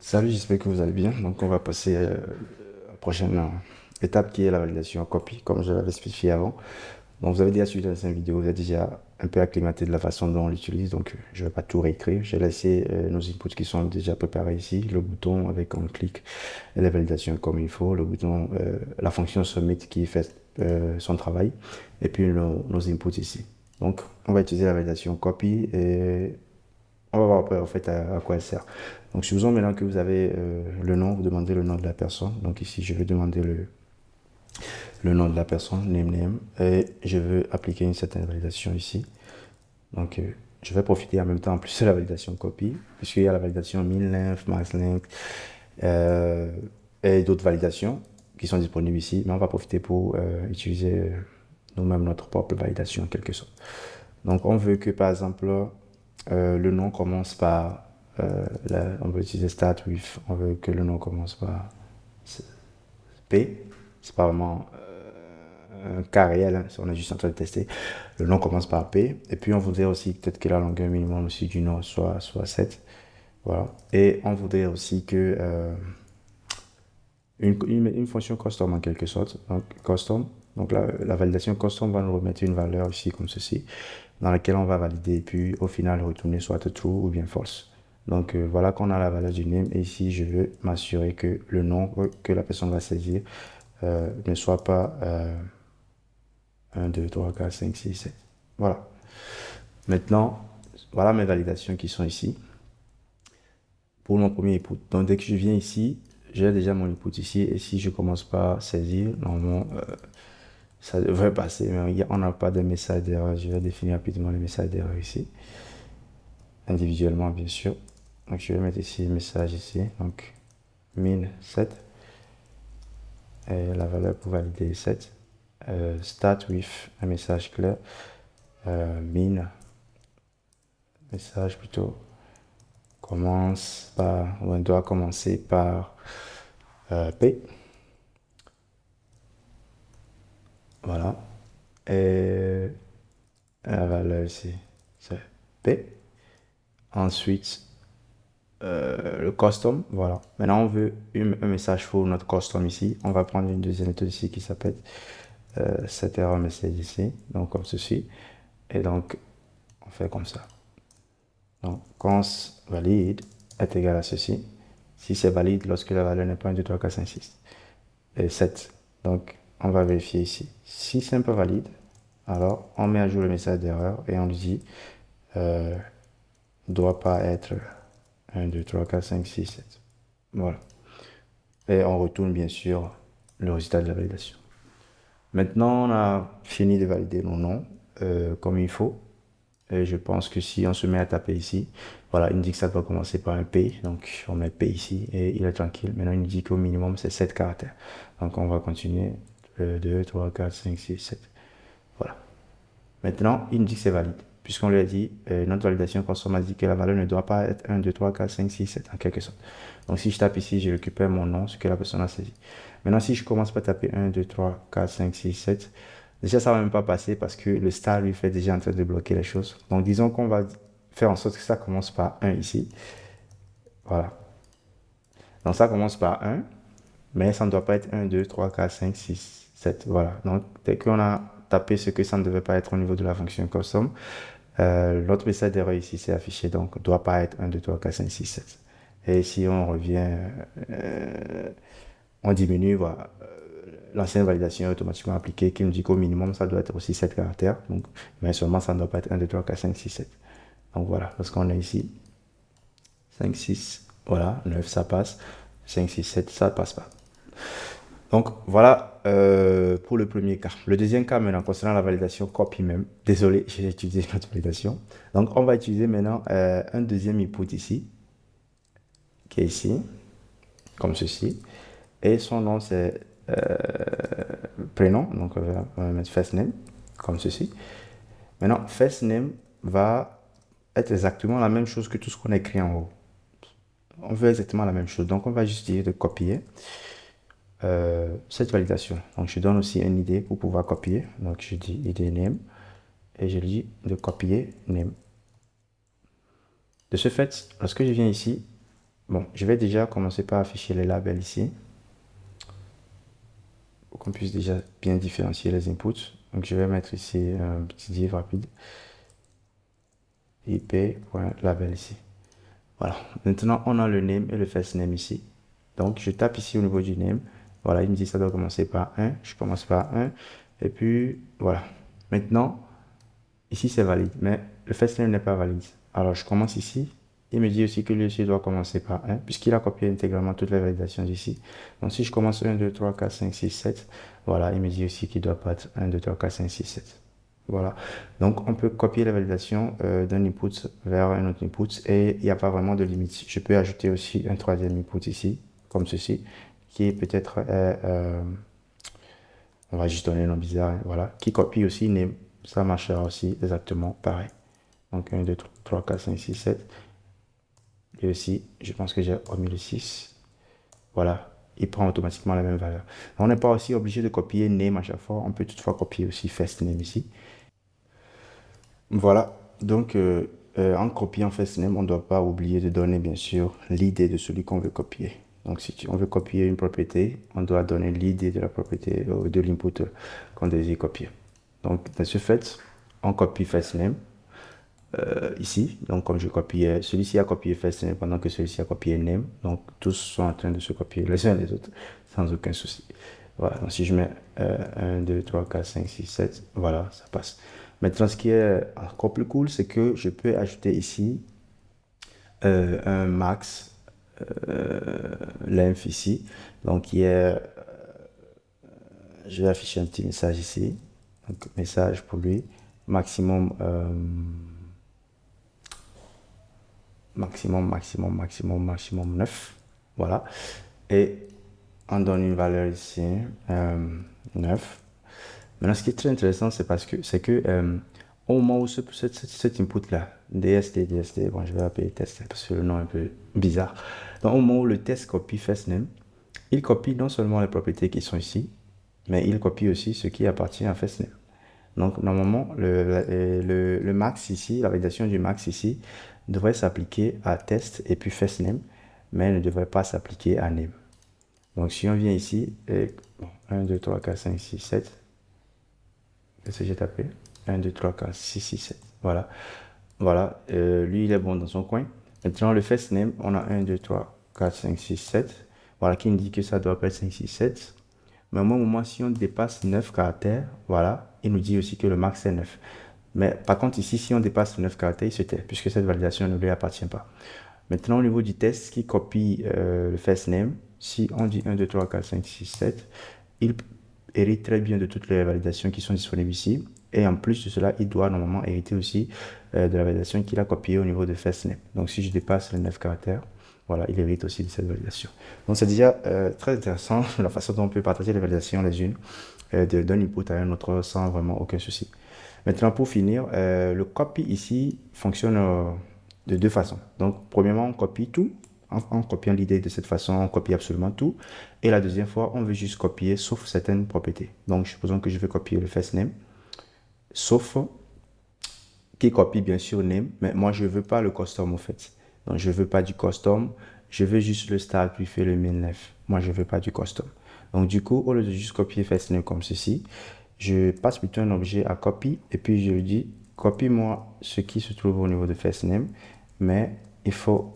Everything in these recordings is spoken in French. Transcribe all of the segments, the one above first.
Salut, j'espère que vous allez bien. Donc, on va passer à la prochaine étape qui est la validation en copie, comme je l'avais spécifié avant. Donc, vous avez déjà suivi la vidéo, vous êtes déjà un peu acclimaté de la façon dont on l'utilise. Donc, je ne vais pas tout réécrire. J'ai laissé nos inputs qui sont déjà préparés ici. Le bouton avec un clic et la validation comme il faut. Le bouton, la fonction submit qui fait son travail. Et puis, nos inputs ici. Donc, on va utiliser la validation copie et on va voir après en fait à quoi elle sert. Donc supposons maintenant que vous avez le nom, vous demandez le nom de la personne. Donc ici je vais demander le nom de la personne, name, et je veux appliquer une certaine validation ici. Donc je vais profiter en même temps en plus de la validation copie, puisqu'il y a la validation min-length, max-length et d'autres validations qui sont disponibles ici. Mais on va profiter pour utiliser nous-mêmes notre propre validation en quelque sorte. Donc on veut que par exemple le nom commence par, on veut utiliser start with, on veut que le nom commence par P, c'est pas vraiment un cas réel, hein, on est juste en train de tester. Le nom commence par P, et puis on voudrait aussi peut-être que la longueur minimum aussi du nom soit 7. Voilà. Et on voudrait aussi que une fonction custom en quelque sorte, donc custom, donc la validation custom va nous remettre une valeur ici comme ceci, dans laquelle on va valider et puis au final retourner soit true ou bien false. Donc voilà qu'on a la valeur du name et ici je veux m'assurer que le nom que la personne va saisir ne soit pas 1, 2, 3, 4, 5, 6, 7. Voilà. Maintenant, voilà mes validations qui sont ici pour mon premier input. Donc dès que je viens ici, j'ai déjà mon input ici et si je commence par saisir, normalement ça devrait passer, mais on n'a pas de message d'erreur. Je vais définir rapidement le message d'erreur ici, individuellement bien sûr. Donc je vais mettre ici message ici, donc min 7 et la valeur pour valider 7. Start with un message clair, min message plutôt commence par, ou on doit commencer par P. Voilà. Et la valeur ici, c'est P. Ensuite, le custom, voilà. Maintenant, on veut un message pour notre custom ici. On va prendre une deuxième méthode ici qui s'appelle cette erreur message ici. Donc, comme ceci. Et donc, on fait comme ça. Donc, const valide est égal à ceci. Si c'est valide lorsque la valeur n'est pas 1, 2, 3, 4, 5, 6 et 7. Donc, on va vérifier ici. Si c'est un peu valide, alors on met à jour le message d'erreur et on lui dit doit pas être 1, 2, 3, 4, 5, 6, 7. Voilà. Et on retourne bien sûr le résultat de la validation. Maintenant, on a fini de valider nos noms comme il faut. Et je pense que si on se met à taper ici, voilà, il nous dit que ça doit commencer par un P. Donc, on met P ici et il est tranquille. Maintenant, il nous dit qu'au minimum, c'est 7 caractères. Donc, on va continuer. 2, 3, 4, 5, 6, 7. Voilà. Maintenant, il nous dit que c'est valide. Puisqu'on lui a dit, notre validation consomme a dit que la valeur ne doit pas être 1, 2, 3, 4, 5, 6, 7 en quelque sorte. Donc, si je tape ici, je récupère mon nom, ce que la personne a saisi. Maintenant, si je commence par taper 1, 2, 3, 4, 5, 6, 7, déjà, ça ne va même pas passer parce que le star lui fait déjà en train de bloquer les choses. Donc, disons qu'on va faire en sorte que ça commence par 1 ici. Voilà. Donc, ça commence par 1, mais ça ne doit pas être 1, 2, 3, 4, 5, 6, 7. Voilà. Donc, dès qu'on a tapé ce que ça ne devait pas être au niveau de la fonction custom, l'autre message d'erreur ici, c'est affiché. Donc, ne doit pas être 1, 2, 3, 4, 5, 6, 7. Et si on revient, on diminue, voilà. L'ancienne validation est automatiquement appliquée qui nous dit qu'au minimum, ça doit être aussi 7 caractères. Donc, mais seulement, ça ne doit pas être 1, 2, 3, 4, 5, 6, 7. Donc voilà, lorsqu'on est ici, 5, 6, voilà, 9, ça passe. 5, 6, 7, ça ne passe pas. Donc voilà pour le premier cas. Le deuxième cas maintenant concernant la validation copy même. Désolé, j'ai utilisé notre validation. Donc on va utiliser maintenant un deuxième input ici, qui est ici, comme ceci. Et son nom c'est prénom, donc on va mettre first name, comme ceci. Maintenant, first name va être exactement la même chose que tout ce qu'on a écrit en haut. On veut exactement la même chose. Donc on va juste dire de copier cette validation. Donc je donne aussi une idée pour pouvoir copier. Donc je dis id name et je dis de copier name. De ce fait, lorsque je viens ici, Bon, je vais déjà commencer par afficher les labels ici, pour qu'on puisse déjà bien différencier les inputs. Donc, je vais mettre ici un petit div rapide, ip.label ici. Voilà. Maintenant, on a le name et le first name ici. Donc, je tape ici au niveau du name. Voilà, il me dit que ça doit commencer par 1. Je commence par 1. Et puis, voilà. Maintenant, ici, c'est valide. Mais le first name n'est pas valide. Alors, je commence ici. Il me dit aussi que lui aussi doit commencer par 1, puisqu'il a copié intégralement toutes les validations d'ici. Donc, si je commence 1, 2, 3, 4, 5, 6, 7, voilà, il me dit aussi qu'il doit pas être 1, 2, 3, 4, 5, 6, 7. Voilà. Donc, on peut copier la validation d'un input vers un autre input et il n'y a pas vraiment de limite. Je peux ajouter aussi un troisième input ici, comme ceci, qui est peut-être, on va juste donner un nom bizarre, hein, voilà, qui copie aussi name. Ça marchera aussi exactement pareil. Donc, 1, 2, 3, 4, 5, 6, 7. Et aussi, je pense que j'ai omis le 6. Voilà, il prend automatiquement la même valeur. On n'est pas aussi obligé de copier name à chaque fois. On peut toutefois copier aussi first name ici. Voilà, donc en copiant first name, on ne doit pas oublier de donner bien sûr l'idée de celui qu'on veut copier. Donc si on veut copier une propriété, on doit donner l'idée de la propriété, de l'input qu'on désire copier. Donc de ce fait, on copie first name ici. Donc comme je copiais, celui-ci a copié first name pendant que celui-ci a copié name. Donc tous sont en train de se copier les uns les autres sans aucun souci. Voilà, donc si je mets 1, 2, 3, 4, 5, 6, 7, voilà, ça passe. Maintenant, ce qui est encore plus cool, c'est que je peux ajouter ici un max length ici. Donc, je vais afficher un petit message ici. Donc, message pour lui. Maximum, maximum 9. Voilà. Et on donne une valeur ici, 9. Maintenant, ce qui est très intéressant, c'est que au moment où cet input-là, DST, bon, je vais l'appeler test parce que le nom est un peu bizarre. Donc, au moment où le test copie first name, il copie non seulement les propriétés qui sont ici, mais il copie aussi ce qui appartient à first name. Donc, normalement, le max ici, la validation du max ici, devrait s'appliquer à test et puis first name, mais elle ne devrait pas s'appliquer à name. Donc, si on vient ici, et, bon, 1, 2, 3, 4, 5, 6, 7, qu'est-ce que j'ai tapé? 1, 2, 3, 4, 6, 6, 7. Voilà. Voilà. Lui, il est bon dans son coin. Maintenant, le first name, on a 1, 2, 3, 4, 5, 6, 7. Voilà, qui me dit que ça doit pas être 5, 6, 7. Mais au moment, si on dépasse 9 caractères, voilà, il nous dit aussi que le max est 9. Mais par contre, ici, si on dépasse 9 caractères, il se tait, puisque cette validation ne lui appartient pas. Maintenant, au niveau du test qui copie le first name, si on dit 1, 2, 3, 4, 5, 6, 7, il hérite très bien de toutes les validations qui sont disponibles ici. Et en plus de cela, il doit normalement hériter aussi de la validation qu'il a copiée au niveau de first name. Donc, si je dépasse les 9 caractères, voilà, il hérite aussi de cette validation. Donc, c'est déjà très intéressant la façon dont on peut partager les validations les unes d'un input à un autre sans vraiment aucun souci. Maintenant, pour finir, le copy ici fonctionne de deux façons. Donc, premièrement, on copie tout. En copiant l'idée de cette façon, on copie absolument tout. Et la deuxième fois, on veut juste copier sauf certaines propriétés. Donc, supposons que je vais copier le first name, sauf qui copie bien sûr name, mais moi, je ne veux pas le custom au fait. Donc, je ne veux pas du custom, je veux juste le start puis faire le min-left. Moi, je ne veux pas du custom. Donc, du coup, au lieu de juste copier first name comme ceci, je passe plutôt un objet à copy et puis je lui dis copie-moi ce qui se trouve au niveau de first name, mais il faut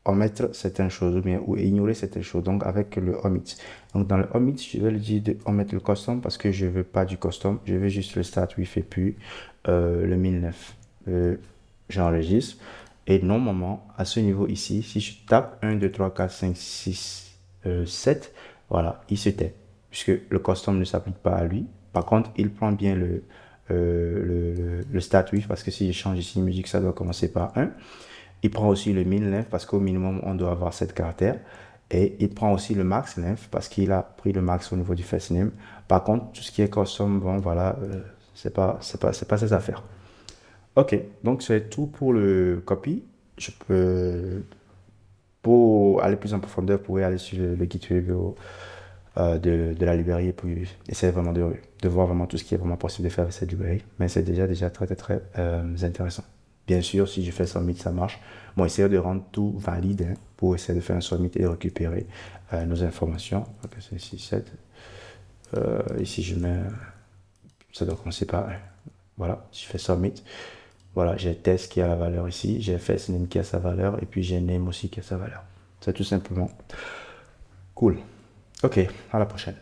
omettre certaines choses ou ignorer certaines choses, donc avec le omit. Donc dans le omit, je vais lui dire de omettre le custom parce que je veux pas du custom, je veux juste le start with et puis le 1009. J'enregistre et normalement à ce niveau ici, si je tape 1, 2, 3, 4, 5, 6, 7, voilà, il se tait puisque le custom ne s'applique pas à lui. Par contre, il prend bien le start with parce que si je change ici, il me dit que ça doit commencer par 1. Il prend aussi le min length parce qu'au minimum, on doit avoir 7 caractères. Et il prend aussi le max length parce qu'il a pris le max au niveau du first name. Par contre, tout ce qui est custom, bon, voilà, c'est pas ses affaires. Ok, donc c'est tout pour le copy. Je peux, pour aller plus en profondeur, vous pouvez aller sur le GitHub de la librairie et puis essayer vraiment de voir vraiment tout ce qui est vraiment possible de faire avec cette librairie. Mais c'est déjà très, très, très intéressant. Bien sûr, si je fais submit, ça marche. Bon, essayer de rendre tout valide hein, pour essayer de faire un submit et de récupérer nos informations. Ok, c'est 6, 7. Ici, je mets. Ça doit commencer par 1. Voilà, je fais submit. Voilà, j'ai test qui a la valeur ici, j'ai first name qui a sa valeur, et puis j'ai name aussi qui a sa valeur. C'est tout simplement cool. Ok, à la prochaine.